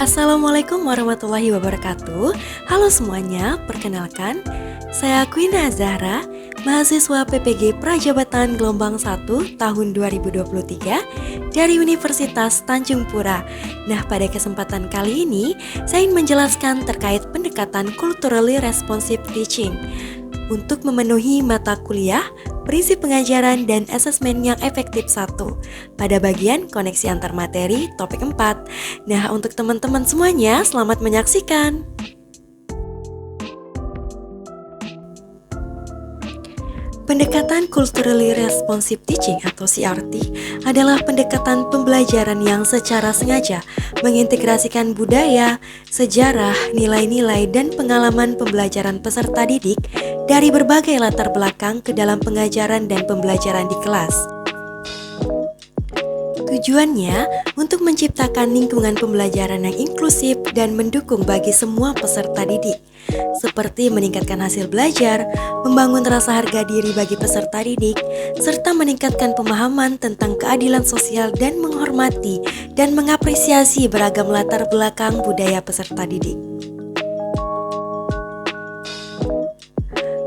Assalamualaikum warahmatullahi wabarakatuh. Halo semuanya, perkenalkan saya Quina Zahra, mahasiswa PPG Prajabatan Gelombang 1 tahun 2023 dari Universitas Tanjung Pura. Nah, pada kesempatan kali ini saya ingin menjelaskan terkait pendekatan culturally responsive teaching untuk memenuhi mata kuliah, prinsip pengajaran dan asesmen yang efektif 1 pada bagian koneksi antar materi topik 4. Nah, untuk teman-teman semuanya, selamat menyaksikan. Pendekatan Culturally Responsive Teaching atau CRT adalah pendekatan pembelajaran yang secara sengaja mengintegrasikan budaya, sejarah, nilai-nilai, dan pengalaman pembelajaran peserta didik dari berbagai latar belakang ke dalam pengajaran dan pembelajaran di kelas. Tujuannya untuk menciptakan lingkungan pembelajaran yang inklusif dan mendukung bagi semua peserta didik, seperti meningkatkan hasil belajar, membangun rasa harga diri bagi peserta didik, serta meningkatkan pemahaman tentang keadilan sosial dan menghormati dan mengapresiasi beragam latar belakang budaya peserta didik.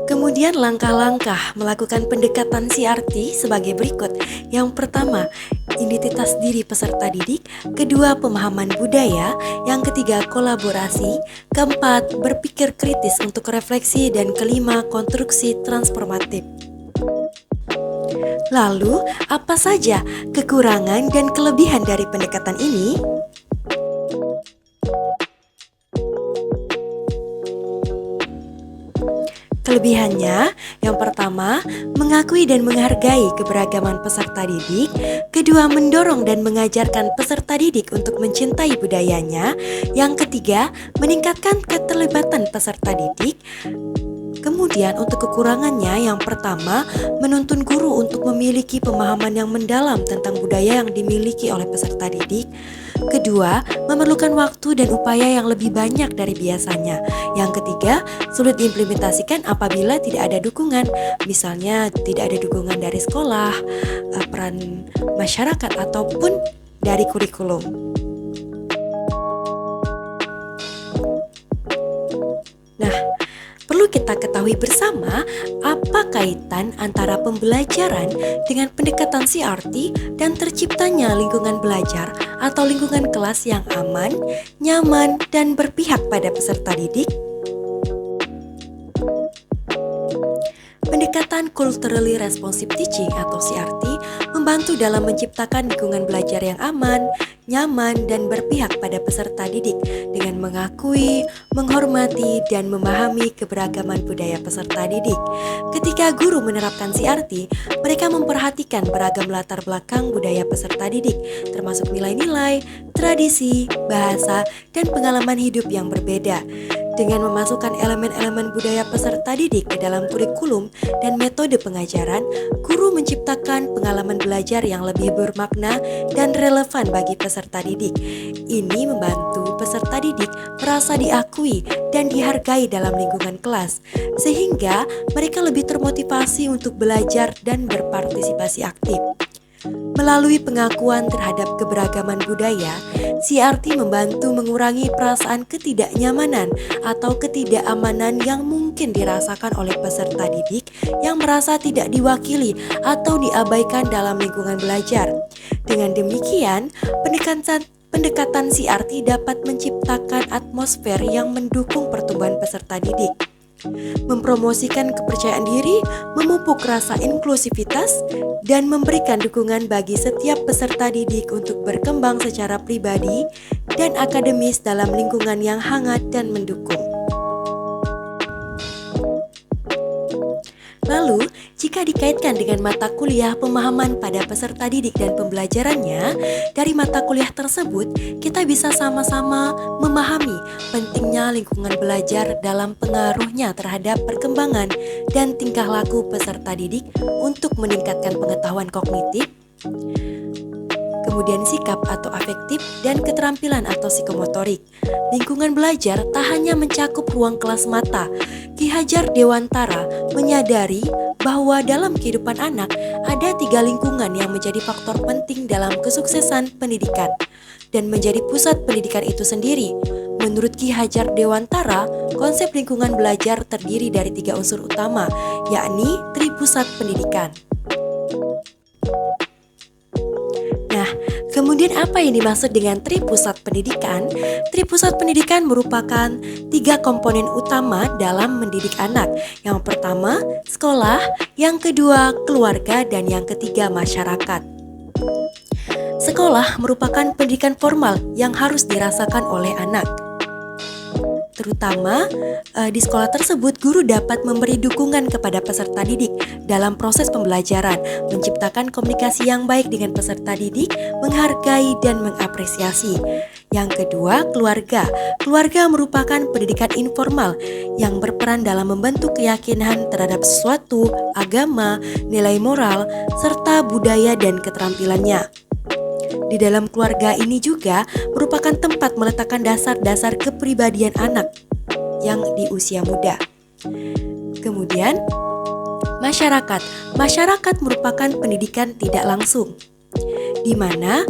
Kemudian langkah-langkah melakukan pendekatan CRT sebagai berikut. Yang pertama, identitas diri peserta didik. Kedua, pemahaman budaya. Yang ketiga, kolaborasi. Keempat, berpikir kritis untuk refleksi. Dan kelima, konstruksi transformatif. Lalu, apa saja kekurangan dan kelebihan dari pendekatan ini? Kelebihannya, yang pertama, mengakui dan menghargai keberagaman peserta didik. Kedua, mendorong dan mengajarkan peserta didik untuk mencintai budayanya. Yang ketiga, meningkatkan keterlibatan peserta didik. Kemudian untuk kekurangannya, yang pertama, menuntun guru untuk memiliki pemahaman yang mendalam tentang budaya yang dimiliki oleh peserta didik. Kedua, memerlukan waktu dan upaya yang lebih banyak dari biasanya. Yang ketiga, sulit diimplementasikan apabila tidak ada dukungan. Misalnya tidak ada dukungan dari sekolah, peran masyarakat, ataupun dari kurikulum. Nah, perlu kita ketahui bersama apa kaitan antara pembelajaran dengan pendekatan CRT dan terciptanya lingkungan belajar atau lingkungan kelas yang aman, nyaman, dan berpihak pada peserta didik. Pendekatan Culturally Responsive Teaching atau CRT membantu dalam menciptakan lingkungan belajar yang aman, nyaman, dan berpihak pada peserta didik dengan mengakui, menghormati, dan memahami keberagaman budaya peserta didik. Ketika guru menerapkan CRT, mereka memperhatikan beragam latar belakang budaya peserta didik, termasuk nilai-nilai, tradisi, bahasa, dan pengalaman hidup yang berbeda. Dengan memasukkan elemen-elemen budaya peserta didik ke dalam kurikulum dan metode pengajaran, guru menciptakan pengalaman belajar yang lebih bermakna dan relevan bagi peserta didik. Ini membantu peserta didik merasa diakui dan dihargai dalam lingkungan kelas, sehingga mereka lebih termotivasi untuk belajar dan berpartisipasi aktif. Melalui pengakuan terhadap keberagaman budaya, CRT membantu mengurangi perasaan ketidaknyamanan atau ketidakamanan yang mungkin dirasakan oleh peserta didik yang merasa tidak diwakili atau diabaikan dalam lingkungan belajar. Dengan demikian, pendekatan CRT dapat menciptakan atmosfer yang mendukung pertumbuhan peserta didik, mempromosikan kepercayaan diri, memupuk rasa inklusivitas, dan memberikan dukungan bagi setiap peserta didik untuk berkembang secara pribadi dan akademis dalam lingkungan yang hangat dan mendukung. Lalu, jika dikaitkan dengan mata kuliah pemahaman pada peserta didik dan pembelajarannya, dari mata kuliah tersebut, kita bisa sama-sama memahami pentingnya lingkungan belajar dalam pengaruhnya terhadap perkembangan dan tingkah laku peserta didik untuk meningkatkan pengetahuan kognitif, kemudian sikap atau afektif, dan keterampilan atau psikomotorik. Lingkungan belajar tak hanya mencakup ruang kelas mata. Ki Hajar Dewantara menyadari bahwa dalam kehidupan anak ada 3 lingkungan yang menjadi faktor penting dalam kesuksesan pendidikan. dan menjadi pusat pendidikan itu sendiri. Menurut Ki Hajar Dewantara, konsep lingkungan belajar terdiri dari 3 unsur utama, yakni tripusat pendidikan. Nah, kemudian apa yang dimaksud dengan tripusat pendidikan? Tripusat pendidikan merupakan 3 komponen utama dalam mendidik anak. Yang pertama, sekolah, yang kedua, keluarga, dan yang ketiga, masyarakat. Sekolah merupakan pendidikan formal yang harus dirasakan oleh anak. Terutama di sekolah tersebut, guru dapat memberi dukungan kepada peserta didik dalam proses pembelajaran, menciptakan komunikasi yang baik dengan peserta didik, menghargai dan mengapresiasi. Yang kedua, keluarga. Keluarga merupakan pendidikan informal yang berperan dalam membentuk keyakinan terhadap sesuatu, agama, nilai moral, serta budaya dan keterampilannya. Di dalam keluarga ini juga merupakan tempat meletakkan dasar-dasar kepribadian anak yang di usia muda. Kemudian, masyarakat. Masyarakat merupakan pendidikan tidak langsung, di mana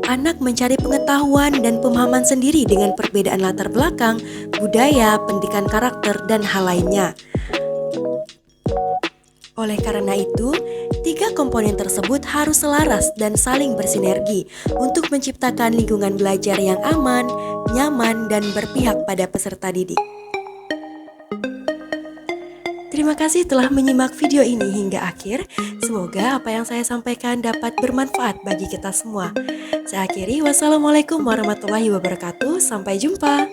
anak mencari pengetahuan dan pemahaman sendiri dengan perbedaan latar belakang, budaya, pendidikan karakter, dan hal lainnya. Oleh karena itu, 3 komponen tersebut harus selaras dan saling bersinergi untuk menciptakan lingkungan belajar yang aman, nyaman, dan berpihak pada peserta didik. Terima kasih telah menyimak video ini hingga akhir. Semoga apa yang saya sampaikan dapat bermanfaat bagi kita semua. Saya akhiri, wassalamualaikum warahmatullahi wabarakatuh. Sampai jumpa.